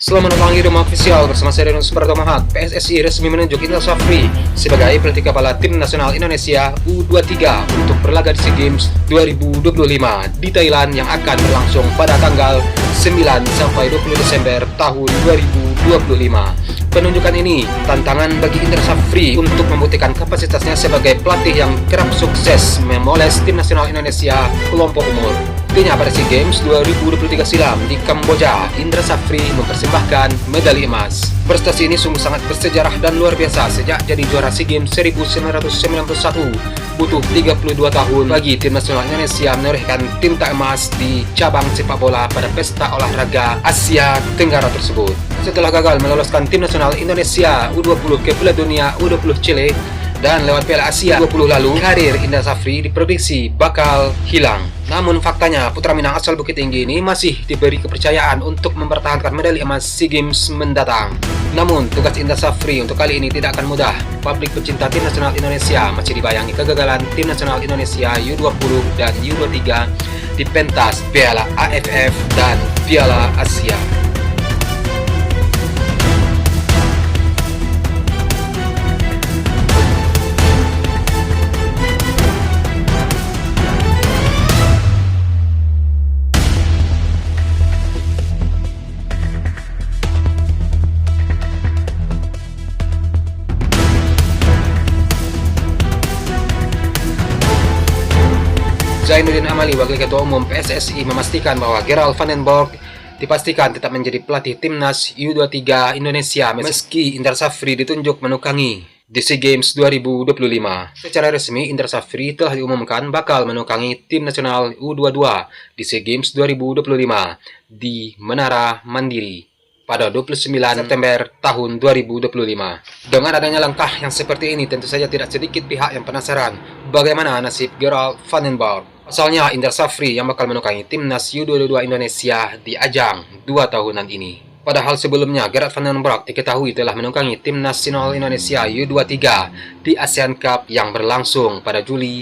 Selamat datang di Rumah Official bersama saya Denus Pertomahat. PSSI resmi menunjuk Indra Safri sebagai pelatih kepala Tim Nasional Indonesia U23 untuk berlaga di SEA Games 2025 di Thailand yang akan berlangsung pada tanggal 9 sampai 20 Desember tahun 2025. Penunjukan ini tantangan bagi Indra Safri untuk membuktikan kapasitasnya sebagai pelatih yang kerap sukses memoles Tim Nasional Indonesia kelompok umur. Buktinya pada SEA Games 2023 silam di Kamboja, Indra Safri mempersembahkan medali emas. Prestasi ini sungguh sangat bersejarah dan luar biasa sejak jadi juara SEA Games 1991. Butuh 32 tahun bagi Tim Nasional Indonesia menorehkan tinta emas di cabang sepak bola pada pesta olahraga Asia Tenggara tersebut. Setelah gagal meloloskan Tim Nasional Indonesia U20 ke Piala Dunia U20 Chile dan lewat Piala Asia 20 lalu, karir Indra Safri diprediksi bakal hilang. Namun faktanya, putra Minang asal Bukit Tinggi ini masih diberi kepercayaan untuk mempertahankan medali emas SEA Games mendatang. Namun, tugas Indra Safri untuk kali ini tidak akan mudah. Publik pecinta Tim Nasional Indonesia masih dibayangi kegagalan Tim Nasional Indonesia U20 dan U23 di pentas Piala AFF dan Piala Asia. Zainuddin Amali, Wakil Ketua Umum PSSI, memastikan bahwa Gerald van den Borg dipastikan tetap menjadi pelatih Timnas U23 Indonesia meski Indra Safri ditunjuk menukangi di SEA Games 2025. Secara resmi, Indra Safri telah diumumkan bakal menukangi Tim Nasional U22 di SEA Games 2025 di Menara Mandiri pada 29 September tahun 2025. Dengan adanya langkah yang seperti ini, tentu saja tidak sedikit pihak yang penasaran bagaimana nasib Gerald van den Borg. Pasalnya, Indra Safri yang bakal menukangi Timnas U22 Indonesia di ajang 2 tahunan ini. Padahal sebelumnya, Gerald van den Borg diketahui telah menukangi Tim Nasional Indonesia U23 di ASEAN Cup yang berlangsung pada Juli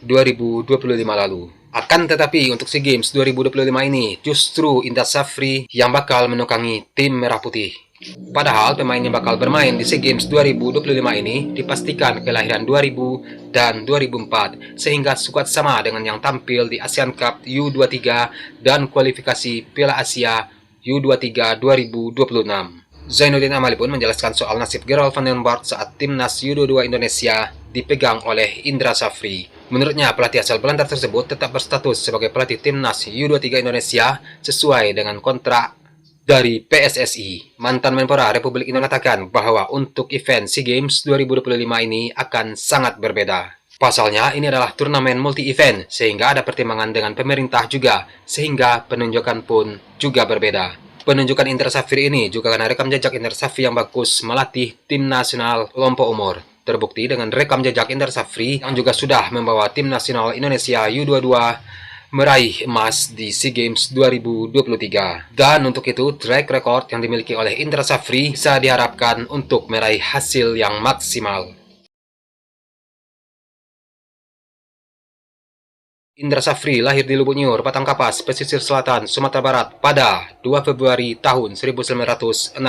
2025 lalu. Akan tetapi untuk SEA Games 2025 ini justru Indra Safri yang bakal menukangi tim Merah Putih. Padahal pemain yang bakal bermain di SEA Games 2025 ini dipastikan kelahiran 2000 dan 2004 sehingga skuad sama dengan yang tampil di ASEAN Cup U23 dan kualifikasi Piala Asia U23 2026. Zainuddin Amali pun menjelaskan soal nasib Gerald van den Borg saat Timnas U22 Indonesia dipegang oleh Indra Safri. Menurutnya, pelatih asal Belanda tersebut tetap berstatus sebagai pelatih Timnas U23 Indonesia sesuai dengan kontrak dari PSSI. Mantan Menpora Republik Indonesia mengatakan bahwa untuk event SEA Games 2025 ini akan sangat berbeda. Pasalnya, ini adalah turnamen multi-event, sehingga ada pertimbangan dengan pemerintah juga, sehingga penunjukan pun juga berbeda. Penunjukan Indra Safri ini juga karena rekam jejak Indra Safri yang bagus melatih Tim Nasional kelompok umur. Terbukti dengan rekam jejak Indra Safri yang juga sudah membawa Tim Nasional Indonesia U22 meraih emas di SEA Games 2023. Dan untuk itu, track record yang dimiliki oleh Indra Safri bisa diharapkan untuk meraih hasil yang maksimal. Indra Safri lahir di Lubuk Nyur, Batang Kapas, pesisir selatan, Sumatera Barat pada 2 Februari tahun 1963.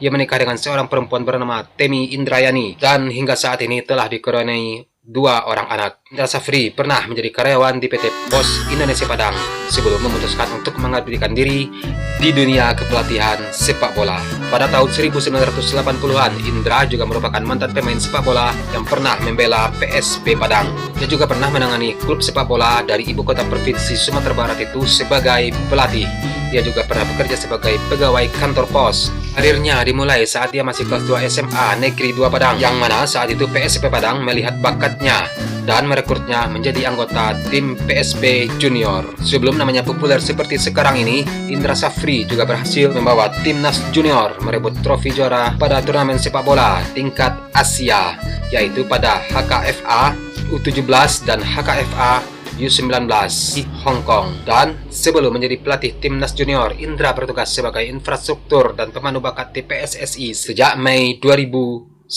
Ia menikah dengan seorang perempuan bernama Temi Indrayani dan hingga saat ini telah dikaruniai 2 orang anak. Indra Safri pernah menjadi karyawan di PT Pos Indonesia Padang sebelum memutuskan untuk mengabdikan diri di dunia kepelatihan sepak bola. Pada tahun 1980-an, Indra juga merupakan mantan pemain sepak bola yang pernah membela PSP Padang. Dia juga pernah menangani klub sepak bola dari ibu kota provinsi Sumatera Barat itu sebagai pelatih. Dia juga pernah bekerja sebagai pegawai kantor pos. Karirnya dimulai saat dia masih kelas 2 SMA Negeri 2 Padang, yang mana saat itu PSP Padang melihat bakatnya dan merekrutnya menjadi anggota tim PSP Junior. Sebelum namanya populer seperti sekarang ini, Indra Safri juga berhasil membawa Timnas Junior merebut trofi juara pada turnamen sepak bola tingkat Asia, yaitu pada HKFA U17 dan HKFA U19 di Hong Kong. Dan sebelum menjadi pelatih Timnas Junior, Indra bertugas sebagai infrastruktur dan pemandu bakat di PSSI sejak Mei 2000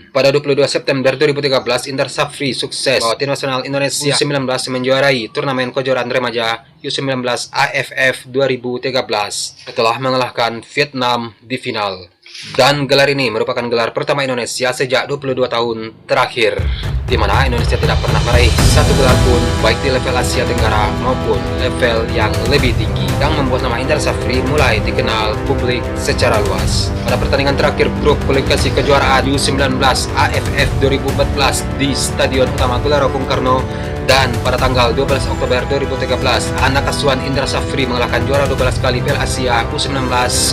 Pada 22 September 2013, Indra Safri sukses membawa tim nasional Indonesia U19 menjuarai turnamen kejuaraan remaja U19 AFF 2013 setelah mengalahkan Vietnam di final. Dan gelar ini merupakan gelar pertama Indonesia sejak 22 tahun terakhir, di mana Indonesia tidak pernah meraih satu gelar pun baik di level Asia Tenggara maupun level yang lebih tinggi, yang membuat nama Indra Safri mulai dikenal publik secara luas. Pada pertandingan terakhir grup kualifikasi kejuaraan U19 AFF 2014 di Stadion Utama Gelora Bung Karno, dan pada tanggal 12 Oktober 2013, anak asuhan Indra Safri mengalahkan juara 12 kali Piala Asia U19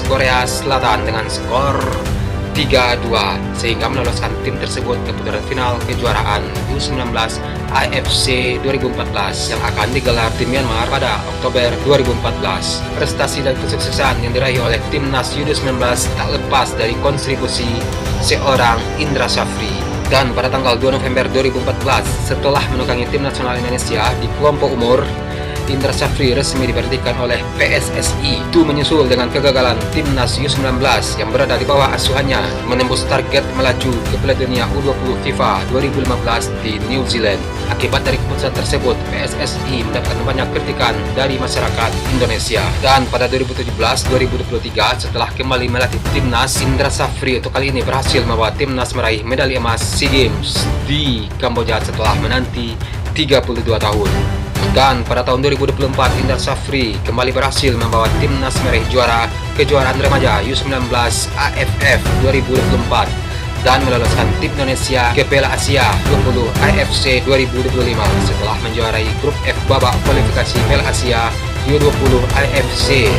Korea Selatan dengan skor 3-2, sehingga meloloskan tim tersebut ke putaran final kejuaraan U19 AFC 2014 yang akan digelar di Myanmar pada Oktober 2014. Prestasi dan kesuksesan yang diraih oleh timnas U19 tak lepas dari kontribusi seorang Indra Safri. Dan pada tanggal 2 November 2014, setelah menukangi tim nasional Indonesia di kelompok umur, Indra Safri resmi diberhentikan oleh PSSI. Itu menyusul dengan kegagalan timnas U19 yang berada di bawah asuhannya menembus target melaju ke Piala Dunia U20 FIFA 2015 di New Zealand. Akibat dari keputusan tersebut, PSSI mendapatkan banyak kritikan dari masyarakat Indonesia. Dan pada 2017-2023, setelah kembali melatih timnas, Indra Safri untuk kali ini berhasil membawa timnas meraih medali emas SEA Games di Kamboja setelah menanti 32 tahun. Dan pada tahun 2024, Indra Safri kembali berhasil membawa timnas meraih juara kejuaraan remaja U19 AFF 2024 dan meloloskan tim Indonesia ke Piala Asia 20 AFC 2025 setelah menjuarai grup F babak kualifikasi Piala Asia U20 AFC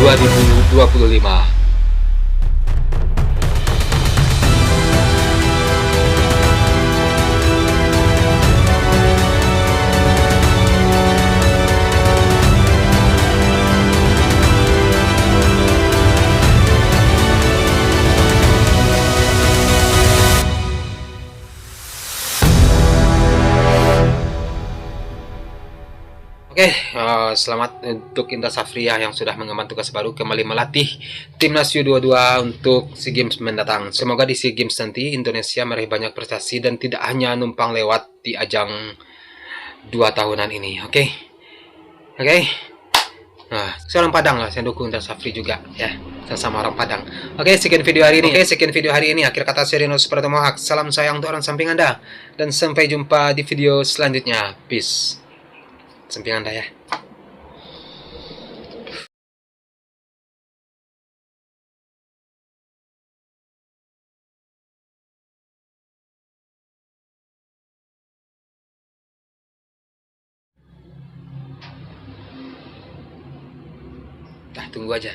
2025. Oke, selamat untuk Indra Safri yang sudah mengemban tugas baru kembali melatih timnas U22 untuk SEA Games mendatang. Semoga di SEA Games nanti Indonesia meraih banyak prestasi dan tidak hanya numpang lewat di ajang 2 tahunan ini. Oke. Nah, saya orang Padang lah, saya dukung Indra Safri juga ya. Sama orang Padang. Oke, sekian video hari ini. Akhir kata saya Rino Supratomohak. Salam sayang untuk orang samping Anda dan sampai jumpa di video selanjutnya. Peace. Samping Anda ya. Tunggu aja.